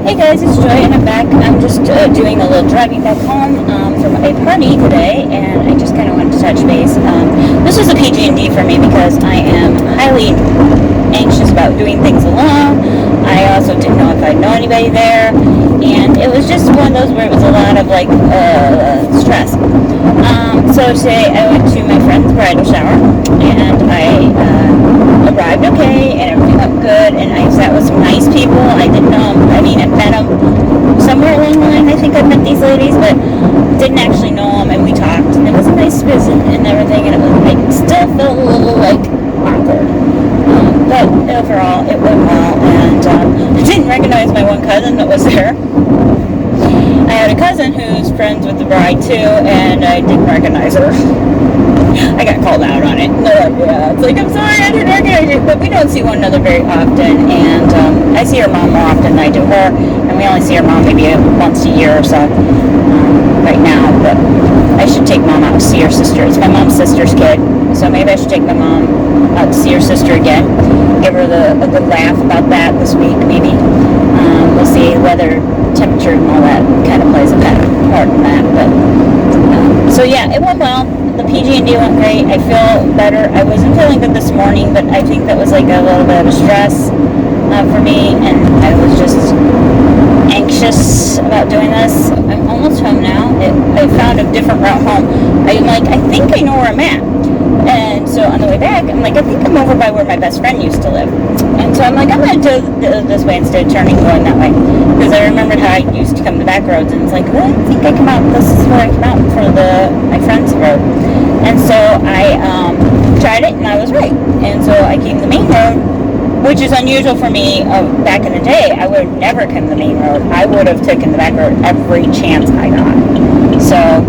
Hey guys, it's Joy and I'm back. I'm just doing a little driving back home from a party today, and I just kind of wanted to touch base. This was a PG&D for me because I am highly anxious about doing things alone. I also didn't know if I'd know anybody there, and it was just one of those where it was a lot of like stress. So today I went to my friend's bridal shower, and I arrived okay, and everything went good, and I sat with some nice people. I didn't know them. I mean, I met them somewhere along the line. I think I met these ladies, but didn't actually know them, and we talked, and it was a nice visit and everything, and it was, I still felt a little, like, awkward. But overall, it went well, and I didn't recognize my one cousin that was there. I had a cousin who's friends with the bride, too, and I didn't recognize her. I got called out on it. No, yeah, it's like, I'm sorry, I didn't recognize you. But we don't see one another very often, and I see her mom more often than I do her, and we only see her mom maybe once a year or so right now. But I should take mom out to see her sister. It's my mom's sister's kid, so maybe I should take my mom out to see her sister again. Give her a good laugh about that this week, maybe. We'll see. Weather, temperature, and all that kind of plays a part in that. But so yeah, it went well. The PG&D went great. I feel better. I wasn't feeling good this morning, but I think that was like a little bit of a stress for me, and I was just anxious about doing this. I'm almost home now. I found a different route home. I'm like, I think I know where I'm at. And so on the way back, I'm like, I think I'm over by where my best friend used to live. And so I'm like, I'm going to do this way instead of turning going that way. Because I remembered how I used to come the back roads, and it's like, well, I think I come out, this is where I come out for my friend's road. And so I tried it, and I was right. And so I came the main road, which is unusual for me. Back in the day, I would have never come the main road. I would have taken the back road every chance I got. So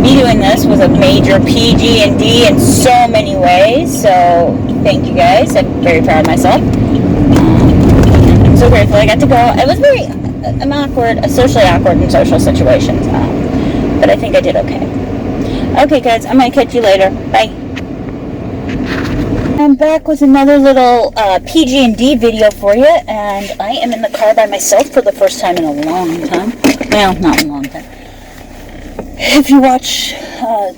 me doing this was a major PG&D in so many ways. So thank you guys. I'm very proud of myself. I'm so grateful I got to go. I was I'm awkward, socially awkward in social situations, but I think I did okay. Okay, guys, I'm gonna catch you later. Bye. I'm back with another little PG&D video for you, and I am in the car by myself for the first time in a long time. Well, not a long time. If you watch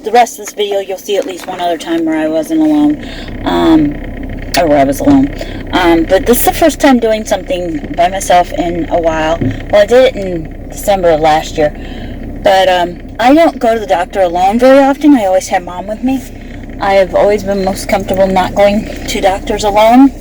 the rest of this video, you'll see at least one other time where I wasn't alone, or where I was alone. But this is the first time doing something by myself in a while. Well, I did it in December of last year, but I don't go to the doctor alone very often. I always have mom with me. I have always been most comfortable not going to doctors alone.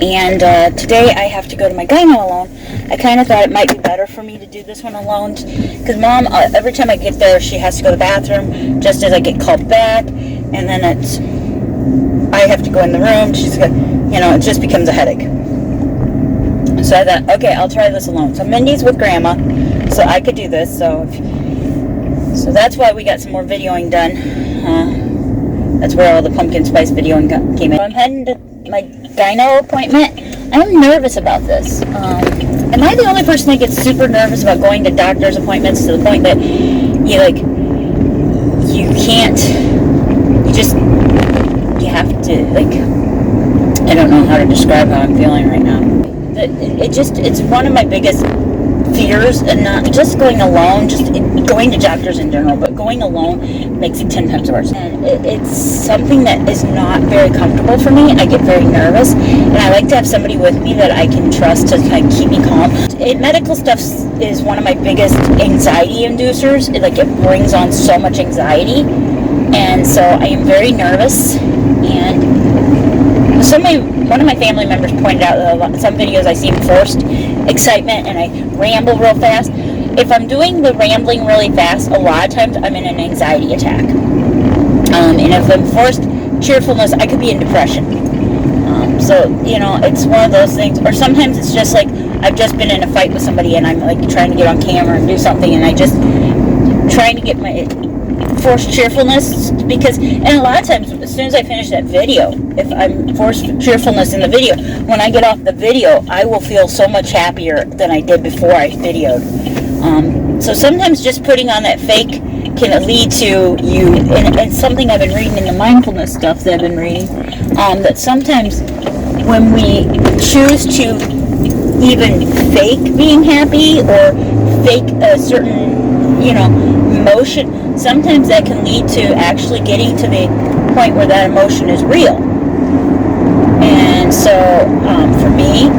And today I have to go to my gyno alone. I kind of thought it might be better for me to do this one alone, because mom, every time I get there, she has to go to the bathroom just as I get called back, and then I have to go in the room. She's got, it just becomes a headache. So I thought, okay, I'll try this alone. So Mindy's with Grandma, so I could do this. So that's why we got some more videoing done. That's where all the pumpkin spice videoing came in. So I'm heading to my gyno appointment. I'm nervous about this. Am I the only person that gets super nervous about going to doctor's appointments to the point that you have to, I don't know how to describe how I'm feeling right now. It's one of my biggest fears, and not just going alone, just going to doctors in general, but going alone makes it 10 times worse. And it's something that is not very comfortable for me. I get very nervous, and I like to have somebody with me that I can trust to kind of keep me calm. Medical stuff is one of my biggest anxiety inducers. It brings on so much anxiety, and so I am very nervous. And one of my family members pointed out that some videos I seem forced excitement and I ramble real fast. If I'm doing the rambling really fast, a lot of times I'm in an anxiety attack. And if I'm forced cheerfulness, I could be in depression. So it's one of those things. Or sometimes it's just like I've just been in a fight with somebody and I'm like trying to get on camera and do something, and I just trying to get my forced cheerfulness, and a lot of times as soon as I finish that video, if I'm forced cheerfulness in the video, when I get off the video, I will feel so much happier than I did before I videoed. So sometimes just putting on that fake can lead to you, and something I've been reading in the mindfulness stuff that I've been reading, that sometimes when we choose to even fake being happy or fake a certain, emotion. Sometimes that can lead to actually getting to the point where that emotion is real. And so, for me,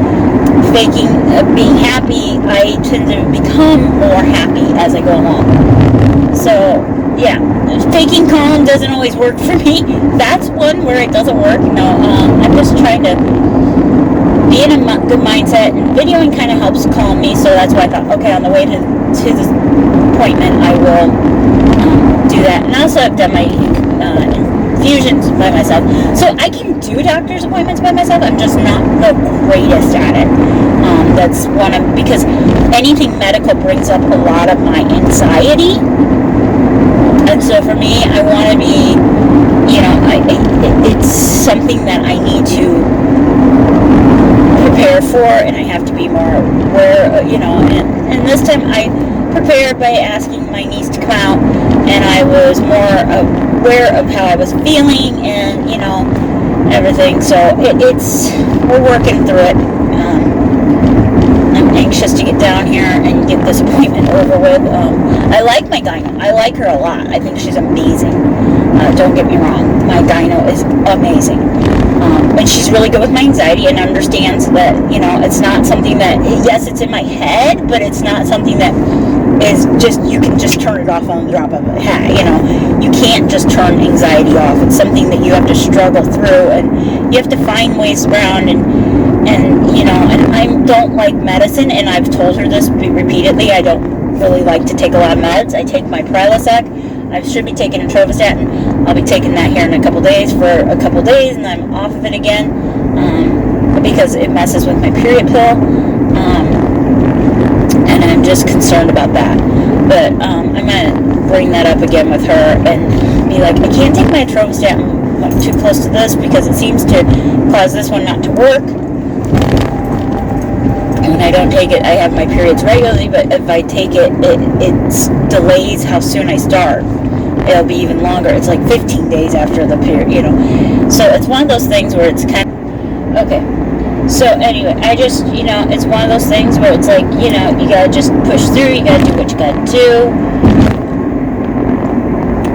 faking being happy, I tend to become more happy as I go along. So, yeah, faking calm doesn't always work for me. That's one where it doesn't work. I'm just trying to be in a good mindset, and videoing kind of helps calm me. So that's why I thought, okay, on the way to this appointment, I will do that. And also, I've done my infusions by myself, so I can do doctor's appointments by myself. I'm just not the greatest at it. That's one of, because anything medical brings up a lot of my anxiety, and so for me, I want to be, it's something that I need to prepare for, and I have to be more aware, and this time I prepared by asking my niece to come out, and I was more aware of how I was feeling, and everything. So we're working through it. I'm anxious to get down here and get this appointment over with. I like my gyno. I like her a lot. I think she's amazing. Don't get me wrong. My gyno is amazing. And she's really good with my anxiety and understands that, it's not something that, yes, it's in my head, but it's not something that is just, you can just turn it off on the drop of a hat. You can't just turn anxiety off. It's something that you have to struggle through, and you have to find ways around, and I don't like medicine, and I've told her this repeatedly. I don't really like to take a lot of meds. I take my Prilosec. I should be taking atorvastatin. I'll be taking that here in a couple days for a couple days, and I'm off of it again because it messes with my period pill, and I'm just concerned about that. But I'm gonna bring that up again with her and be like, I can't take my atorvastatin too close to this because it seems to cause this one not to work. When I don't take it, I have my periods regularly, but if I take it, it delays how soon I start. It'll be even longer. It's like 15 days after the period, So it's one of those things where it's kind of... Okay. So anyway, I just, it's one of those things where it's like, you gotta just push through. You gotta do what you gotta do.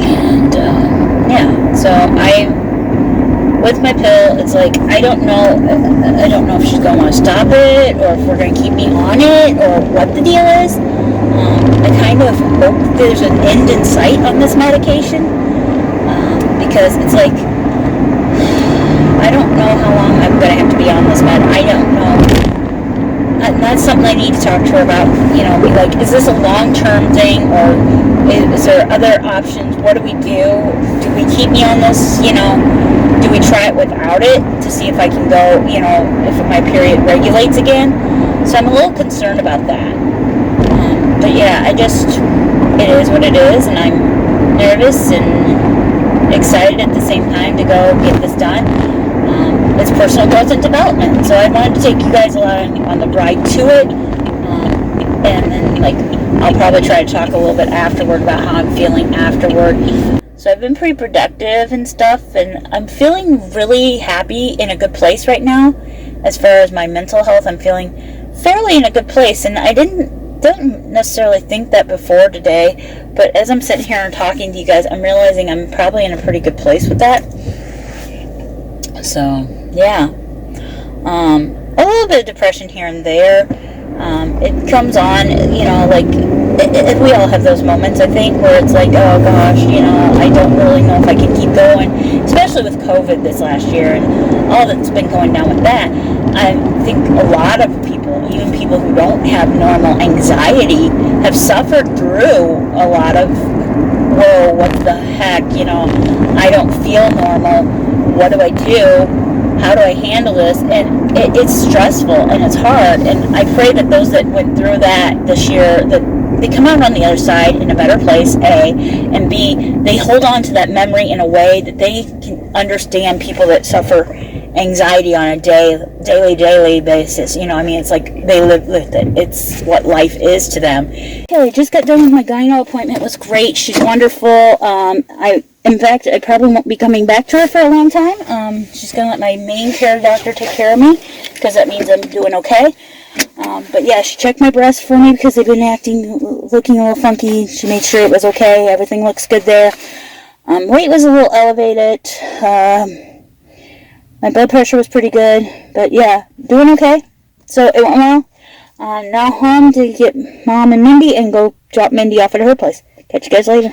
And, yeah. So with my pill, it's like, I don't know if she's going to want to stop it, or if we're going to keep me on it, or what the deal is. I kind of hope there's an end in sight on this medication, because it's like, I don't know how long I'm going to have to be on this med. I don't know. And that's something I need to talk to her about, be like, is this a long-term thing, or is there other options? What do we do? Do we keep me on this, Do we try it without it to see if I can go, if my period regulates again? So I'm a little concerned about that. But yeah, it is what it is, and I'm nervous and excited at the same time to go get this done. It's personal growth and development, so I wanted to take you guys along on the ride to it, and then I'll probably try to talk a little bit afterward about how I'm feeling afterward. So I've been pretty productive and stuff, and I'm feeling really happy, in a good place right now. As far as my mental health, I'm feeling fairly in a good place, and I didn't necessarily think that before today, but as I'm sitting here and talking to you guys, I'm realizing I'm probably in a pretty good place with that. So, yeah. A little bit of depression here and there. It comes on, we all have those moments, I think, where it's like, oh gosh, I don't really know if I can keep going, especially with COVID this last year and all that's been going down with that. I think a lot of people, even people who don't have normal anxiety, have suffered through a lot of, whoa, what the heck, I don't feel normal, what do I do? How do I handle this? And it's stressful and it's hard, and I pray that those that went through that this year, that they come out on the other side in a better place, A, and B, they hold on to that memory in a way that they can understand people that suffer anxiety on a daily basis. It's like they live with it. It's what life is to them. Okay, I just got done with my gyno appointment. It was great. She's wonderful. In fact, I probably won't be coming back to her for a long time. She's going to let my main care doctor take care of me, because that means I'm doing okay. But yeah, she checked my breasts for me because they've been looking a little funky. She made sure it was okay. Everything looks good there. Weight was a little elevated. My blood pressure was pretty good. But yeah, doing okay. So it went well. Now home to get Mom and Mindy and go drop Mindy off at her place. Catch you guys later.